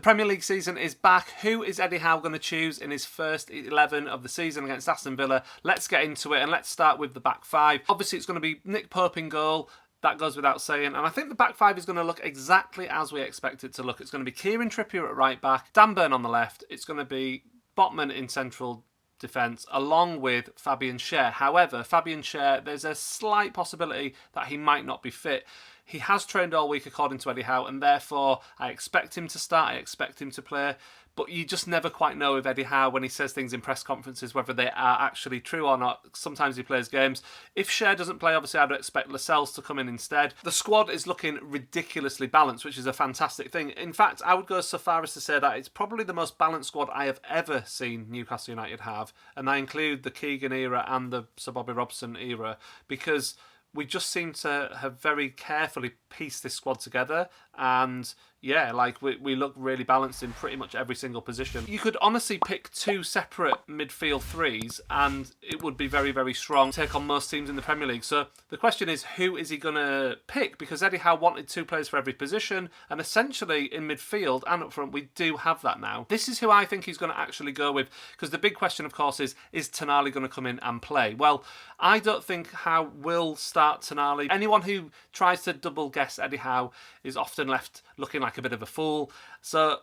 Premier League season is back. Who is Eddie Howe going to choose in his first 11 of the season against Aston Villa? Let's get into it, and let's start with the back five. Obviously, it's going to be Nick Pope in goal. That goes without saying. And I think the back five is going to look exactly as we expect it to look. It's going to be Kieran Trippier at right back, Dan Burn on the left. It's going to be Botman in central defence, along with Fabian Schär. However, Fabian Schär, there's a slight possibility that he might not be fit. He has trained all week, according to Eddie Howe, and therefore I expect him to start, I expect him to play. But you just never quite know with Eddie Howe when he says things in press conferences, whether they are actually true or not. Sometimes he plays games. If Schär doesn't play, obviously I'd expect Lascelles to come in instead. The squad is looking ridiculously balanced, which is a fantastic thing. In fact, I would go so far as to say that it's probably the most balanced squad I have ever seen Newcastle United have. And I include the Keegan era and the Sir Bobby Robson era, because we just seem to have very carefully pieced this squad together, and yeah, like we look really balanced in pretty much every single position. You could honestly pick two separate midfield threes and it would be very, very strong, take on most teams in the Premier League. So the question is, who is he going to pick? Because Eddie Howe wanted two players for every position, and essentially in midfield and up front we do have that now. This is who I think he's going to actually go with, because the big question of course is Tonali going to come in and play? Well, I don't think Howe will start Tonali. Anyone who tries to double guess Eddie Howe is often left looking like a bit of a fool. So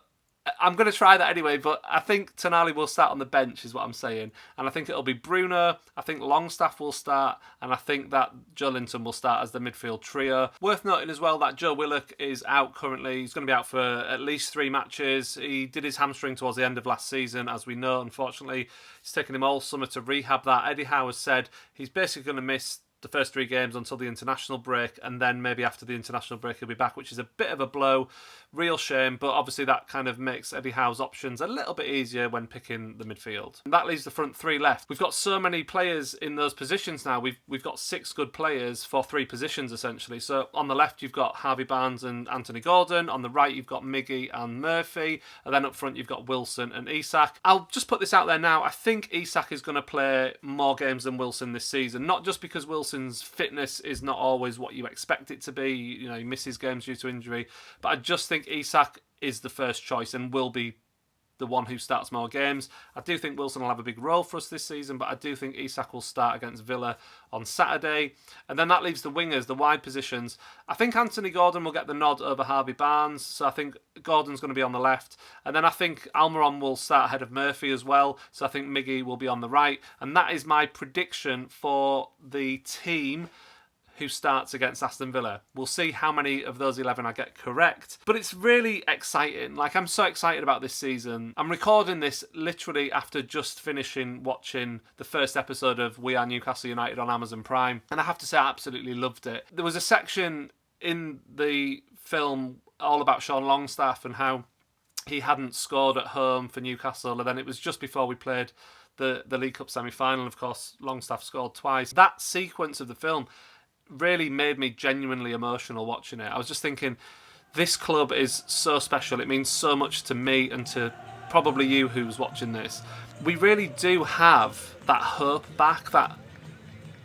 I'm going to try that anyway, but I think Tonali will start on the bench is what I'm saying. And I think it'll be Bruno, I think Longstaff will start, and I think that Joe Linton will start as the midfield trio. Worth noting as well that Joe Willock is out currently. He's going to be out for at least 3 matches. He did his hamstring towards the end of last season, as we know, unfortunately. It's taken him all summer to rehab that. Eddie Howe has said he's basically going to miss the first 3 games until the international break, and then maybe after the international break he'll be back, which is a bit of a blow. Real shame, but obviously that kind of makes Eddie Howe's options a little bit easier when picking the midfield. And that leaves the front 3 left. We've got so many players in those positions now. We've got 6 good players for 3 positions essentially. So on the left you've got Harvey Barnes and Anthony Gordon. On the right you've got Miggy and Murphy, and then up front you've got Wilson and Isak. I'll just put this out there now. I think Isak is going to play more games than Wilson this season, not just because Wilson's fitness is not always what you expect it to be. You know, he misses games due to injury, but I just think Isak is the first choice and will be the one who starts more games. I do think Wilson will have a big role for us this season, but I do think Isak will start against Villa on Saturday. And then that leaves the wingers, the wide positions. I think Anthony Gordon will get the nod over Harvey Barnes, so I think Gordon's going to be on the left. And then I think Almiron will start ahead of Murphy as well, so I think Miggy will be on the right. And that is my prediction for the team who starts against Aston Villa. We'll see how many of those 11 I get correct. But it's really exciting. Like, I'm so excited about this season. I'm recording this literally after just finishing watching the first episode of We Are Newcastle United on Amazon Prime. And I have to say I absolutely loved it. There was a section in the film all about Sean Longstaff and how he hadn't scored at home for Newcastle. And then it was just before we played the League Cup semi-final. Of course, Longstaff scored twice. That sequence of the film really made me genuinely emotional watching it. I was just thinking, this club is so special. It means so much to me and to probably you who's watching this. We really do have that hope back, that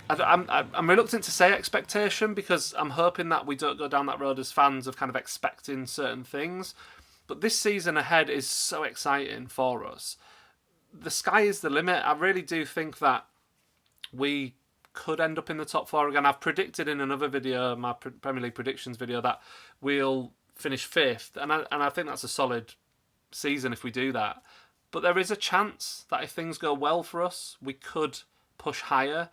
I'm reluctant to say expectation, because I'm hoping that we don't go down that road as fans of kind of expecting certain things. But this season ahead is so exciting for us. The sky is the limit. I really do think that we could end up in the top 4 again. I've predicted in another video, my Premier League predictions video, that we'll finish 5th, and I think that's a solid season if we do that. But there is a chance that if things go well for us, we could push higher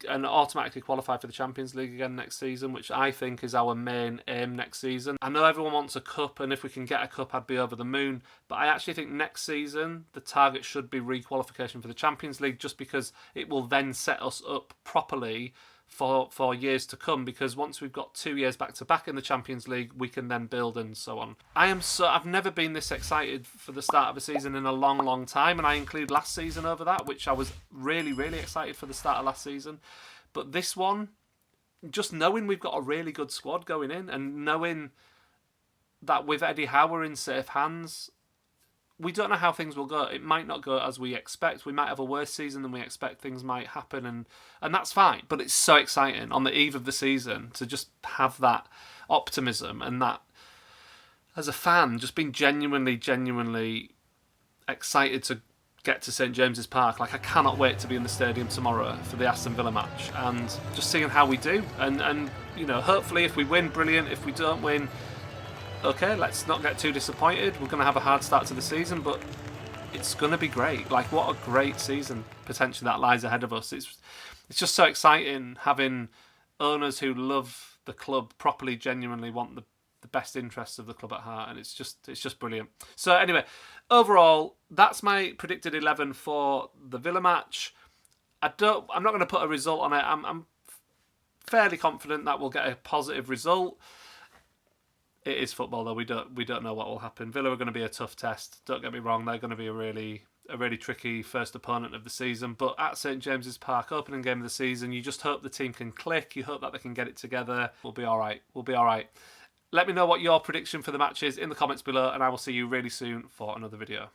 and automatically qualify for the Champions League again next season, which I think is our main aim next season. I know everyone wants a cup, and if we can get a cup, I'd be over the moon. But I actually think next season, the target should be re-qualification for the Champions League, just because it will then set us up properly for years to come, because once we've got 2 years back-to-back in the Champions League, we can then build and so on. I've never been this excited for the start of a season in a long, long time, and I include last season over that, which I was really, really excited for the start of last season. But this one, just knowing we've got a really good squad going in, and knowing that with Eddie Howe in safe hands, we don't know how things will go. It might not go as we expect. We might have a worse season than we expect. Things might happen, and that's fine. But it's so exciting on the eve of the season to just have that optimism and that as a fan, just been genuinely excited to get to St James's Park. Like, I cannot wait to be in the stadium tomorrow for the Aston Villa match and just seeing how we do. And you know, hopefully if we win, brilliant. If we don't win, okay, let's not get too disappointed. We're going to have a hard start to the season, but it's going to be great. Like, what a great season potentially that lies ahead of us. It's just so exciting having owners who love the club, properly, genuinely want the best interests of the club at heart, and it's just brilliant. So anyway, overall, that's my predicted 11 for the Villa match. I'm not going to put a result on it. I'm fairly confident that we'll get a positive result. It is football, though. We don't know what will happen. Villa are going to be a tough test. Don't get me wrong; they're going to be a really tricky first opponent of the season. But at St James's Park, opening game of the season, you just hope the team can click. You hope that they can get it together. We'll be all right. We'll be all right. Let me know what your prediction for the match is in the comments below, and I will see you really soon for another video.